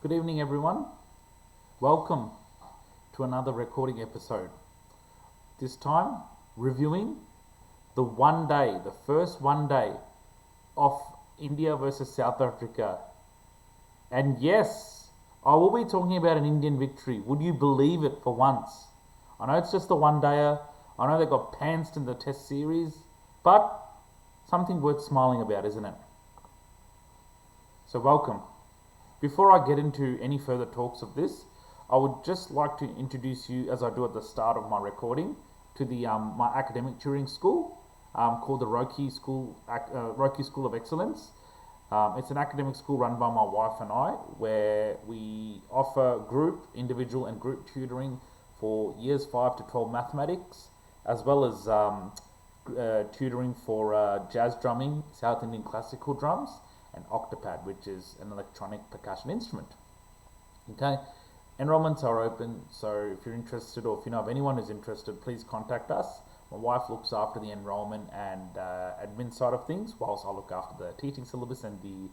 Good evening, everyone. Welcome to another recording episode. This time, reviewing the first one day of India versus South Africa. And yes, I will be talking about an Indian victory. Would you believe it for once? I know it's just a one-dayer. I know they got pantsed in the test series, but something worth smiling about, isn't it? So welcome. Before I get into any further talks of this, I would just like to introduce you, as I do at the start of my recording, to the my academic tutoring school called the Roki School of Excellence. It's an academic school run by my wife and I, where we offer group, individual, and group tutoring for years 5 to 12 mathematics, as well as tutoring for jazz drumming, South Indian classical drums, and octopad, which is an electronic percussion instrument. Okay, enrollments are open, so if you're interested, or if you know of anyone who's interested, please contact us. My wife looks after the enrollment and admin side of things, whilst I look after the teaching syllabus and the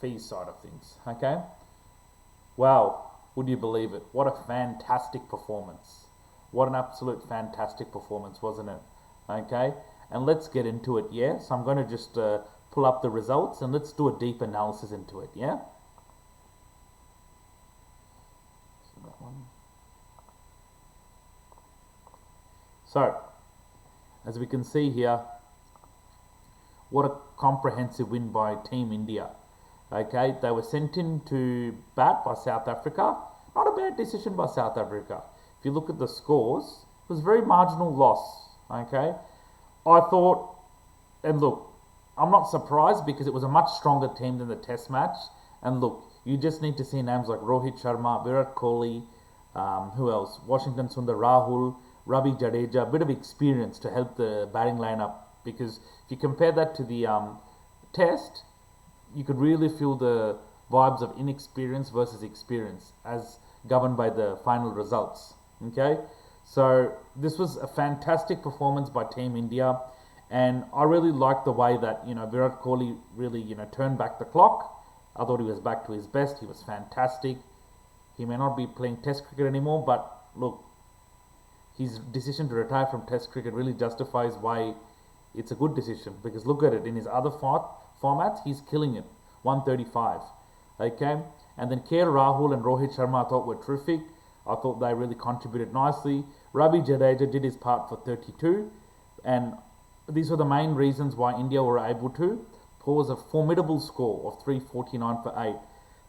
fees side of things. Okay, wow, would you believe it? What a fantastic performance! What an absolute fantastic performance, wasn't it? Okay. And let's get into it, yeah? So I'm going to just pull up the results and let's do a deep analysis into it, yeah? So that one. So, as we can see here, what a comprehensive win by Team India. Okay, they were sent in to bat by South Africa. Not a bad decision by South Africa. If you look at the scores, it was a very marginal loss, okay? I thought, and look, I'm not surprised because it was a much stronger team than the test match. And look, you just need to see names like Rohit Sharma, Virat Kohli, who else? Washington Sundar, Rahul, Ravi Jadeja, a bit of experience to help the batting lineup. Because if you compare that to the test, you could really feel the vibes of inexperience versus experience as governed by the final results. Okay? So this was a fantastic performance by Team India, and I really liked the way that Virat Kohli really turned back the clock. I thought he was back to his best. He was fantastic. He may not be playing Test cricket anymore, but look, his decision to retire from Test cricket really justifies why it's a good decision. Because look at it, in his other formats, he's killing it. 135, okay. And then KL Rahul and Rohit Sharma I thought were terrific. I thought they really contributed nicely. Ravi Jadeja did his part for 32, and these were the main reasons why India were able to pause a formidable score of 349 for 8.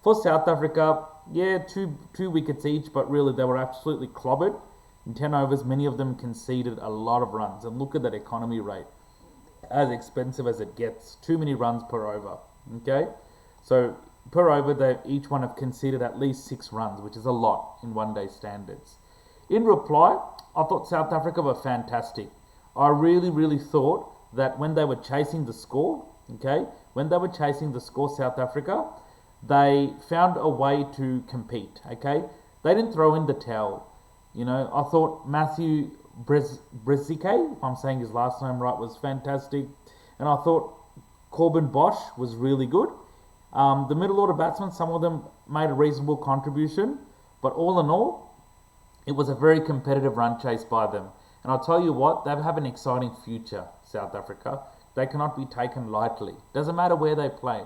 For South Africa, yeah, two wickets each, but really they were absolutely clobbered. In 10 overs, many of them conceded a lot of runs, and look at that economy rate. As expensive as it gets, too many runs per over, okay? So per over, each one have conceded at least 6 runs, which is a lot in one-day standards. In reply, I thought South Africa were fantastic. I really thought that when they were chasing the score, South Africa, they found a way to compete, okay? They didn't throw in the towel. I thought Matthew Brezike, if I'm saying his last name right, was fantastic. And I thought Corbin Bosch was really good. The middle order batsmen, some of them made a reasonable contribution, but all in all, it was a very competitive run chase by them. And I'll tell you what, they have an exciting future, South Africa. They cannot be taken lightly. Doesn't matter where they play.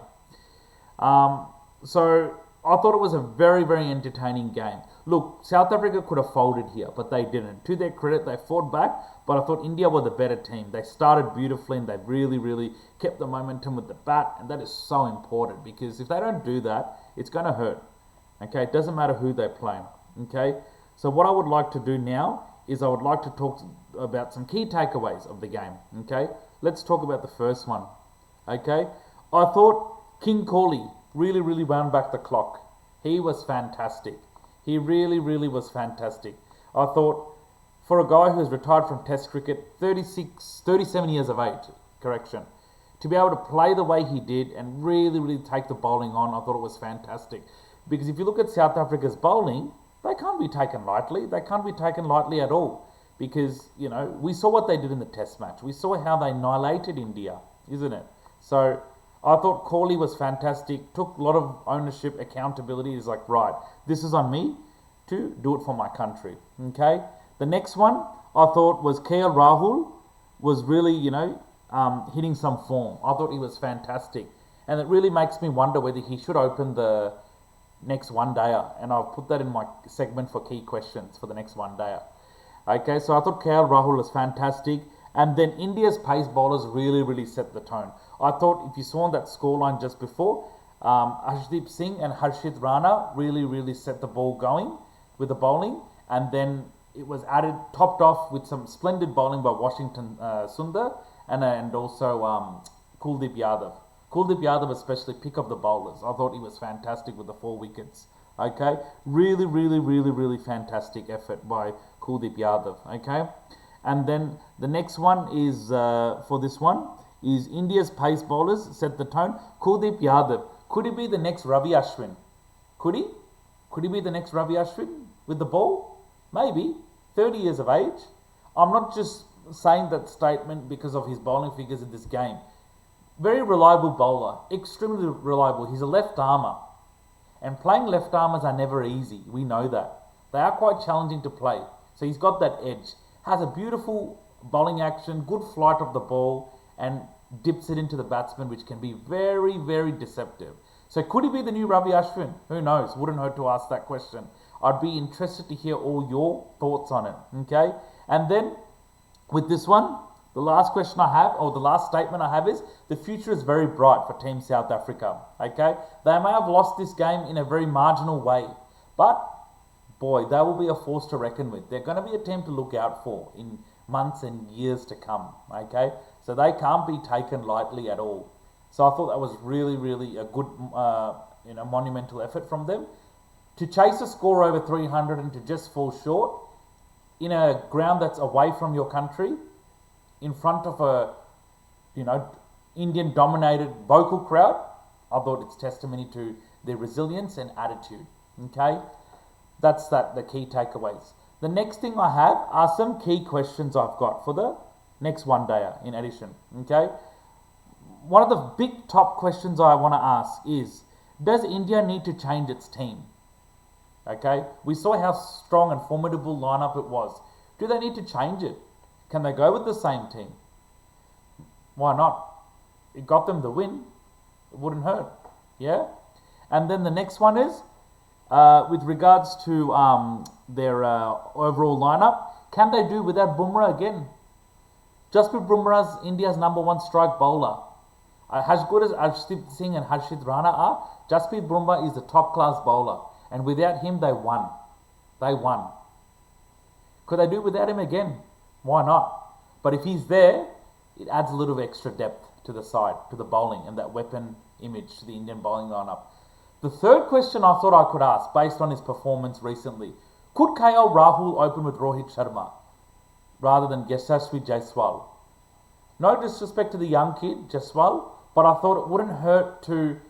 So I thought it was a very entertaining game. Look, South Africa could have folded here, but they didn't. To their credit, they fought back, but I thought India were the better team. They started beautifully and they really kept the momentum with the bat, and that is so important because if they don't do that, it's going to hurt. Okay, it doesn't matter who they play. Okay, so what I would like to do now is I would like to talk about some key takeaways of the game. Okay, let's talk about the first one. Okay, I thought King Kohli really wound back the clock. He was fantastic. He really was fantastic. I thought for a guy who's retired from Test cricket, 37 years of age, to be able to play the way he did and really take the bowling on, I thought it was fantastic. Because if you look at South Africa's bowling, they can't be taken lightly. They can't be taken lightly at all. Because, we saw what they did in the Test match. We saw how they annihilated India, isn't it? So I thought Corley was fantastic, took a lot of ownership, accountability. He's like, right, this is on me to do it for my country. Okay. The next one I thought was KL Rahul was really, hitting some form. I thought he was fantastic. And it really makes me wonder whether he should open the next one-dayer. And I'll put that in my segment for key questions for the next one-dayer. Okay, so I thought KL Rahul was fantastic. And then India's pace bowlers really, really set the tone. I thought if you saw that scoreline just before, Harshdeep Singh and Harshit Rana really, really set the ball going with the bowling. And then it was topped off with some splendid bowling by Washington Sundar and also Kuldeep Yadav. Kuldeep Yadav especially, pick of the bowlers. I thought he was fantastic with the 4 wickets. Okay, really, really, really, really fantastic effort by Kuldeep Yadav. Okay, and then the next one is for this one is India's pace bowlers set the tone. Kuldeep Yadav, could he be the next Ravi Ashwin? Could he? Could he be the next Ravi Ashwin with the ball? Maybe. 30 years of age. I'm not just saying that statement because of his bowling figures in this game. Very reliable bowler, extremely reliable. He's a left armer, and playing left armers are never easy. We know that. They are quite challenging to play. So he's got that edge. Has a beautiful bowling action, good flight of the ball, and dips it into the batsman, which can be very, very deceptive. So could he be the new Ravi Ashwin? Who knows? Wouldn't hurt to ask that question. I'd be interested to hear all your thoughts on it. Okay, and then with this one, the last question I have, or the last statement I have is, the future is very bright for Team South Africa. Okay, they may have lost this game in a very marginal way, but boy, they will be a force to reckon with. They're going to be a team to look out for in months and years to come. Okay, so they can't be taken lightly at all. So I thought that was really, really a good, monumental effort from them. To chase a score over 300 and to just fall short in a ground that's away from your country, in front of a, Indian-dominated vocal crowd, I thought it's testimony to their resilience and attitude. Okay, that's the key takeaways. The next thing I have are some key questions I've got for the next one-dayer in addition. Okay, one of the big top questions I want to ask is, does India need to change its team? Okay, we saw how strong and formidable lineup it was. Do they need to change it? Can they go with the same team? Why not? It got them the win. It wouldn't hurt. Yeah? And then the next one is, with regards to their overall lineup, can they do without Bumrah again? Jasprit Bumrah's India's #1 strike bowler. As good as Harshdeep Singh and Harshit Rana are, Jasprit Bumrah is a top-class bowler. And without him, they won. They won. Could they do without him again? Why not? But if he's there, it adds a little extra depth to the side, to the bowling, and that weapon image to the Indian bowling lineup. The third question I thought I could ask, based on his performance recently, could KL Rahul open with Rohit Sharma rather than Yashasvi Jaiswal? No disrespect to the young kid, Jaiswal, but I thought it wouldn't hurt to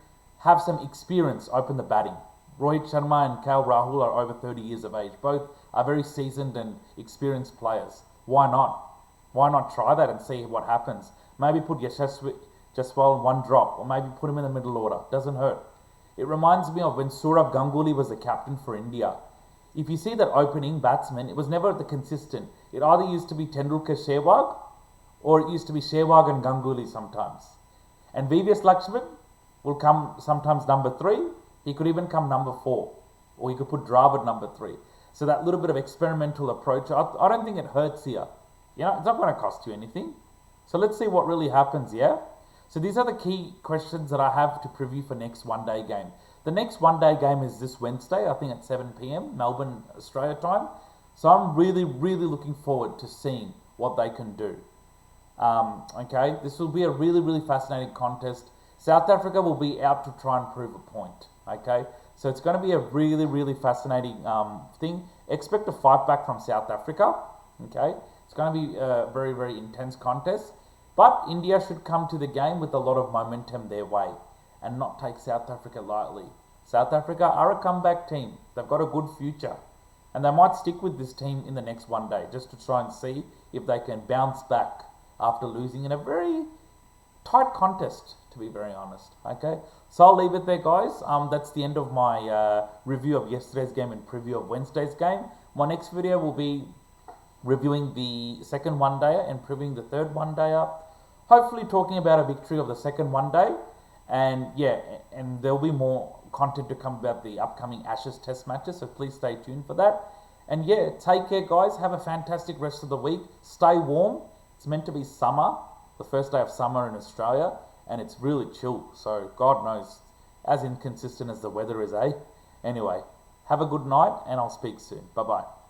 have some experience open the batting. Rohit Sharma and KL Rahul are over 30 years of age. Both are very seasoned and experienced players. Why not? Why not try that and see what happens? Maybe put Yashasvi Jaiswal in one drop, or maybe put him in the middle order. Doesn't hurt. It reminds me of when Sourav Ganguly was the captain for India. If you see that opening batsman, it was never the consistent. It either used to be Tendulkar Sehwag, or it used to be Sehwag and Ganguly sometimes. And VVS Lakshman will come sometimes #3. He could even come #4, or he could put Dravid #3. So that little bit of experimental approach, I don't think it hurts here. It's not going to cost you anything. So let's see what really happens, yeah? So these are the key questions that I have to preview for next one-day game. The next one-day game is this Wednesday, I think at 7 p.m, Melbourne, Australia time. So I'm really, really looking forward to seeing what they can do. Okay, this will be a really, really fascinating contest. South Africa will be out to try and prove a point. Okay, so it's going to be a really, really fascinating thing. Expect a fight back from South Africa. Okay, it's going to be a very, very intense contest. But India should come to the game with a lot of momentum their way and not take South Africa lightly. South Africa are a comeback team. They've got a good future. And they might stick with this team in the next one day just to try and see if they can bounce back after losing in a very tight contest, to be very honest. Okay, so I'll leave it there, guys. That's the end of my review of yesterday's game and preview of Wednesday's game. My next video will be reviewing the second one day and previewing the third one day up. Hopefully talking about a victory of the second one day. And yeah, and there'll be more content to come about the upcoming Ashes test matches, so please stay tuned for that. And yeah, take care, guys. Have a fantastic rest of the week. Stay warm. It's meant to be summer, the first day of summer in Australia, and it's really chill. So God knows, as inconsistent as the weather is, eh? Anyway, have a good night, and I'll speak soon. Bye-bye.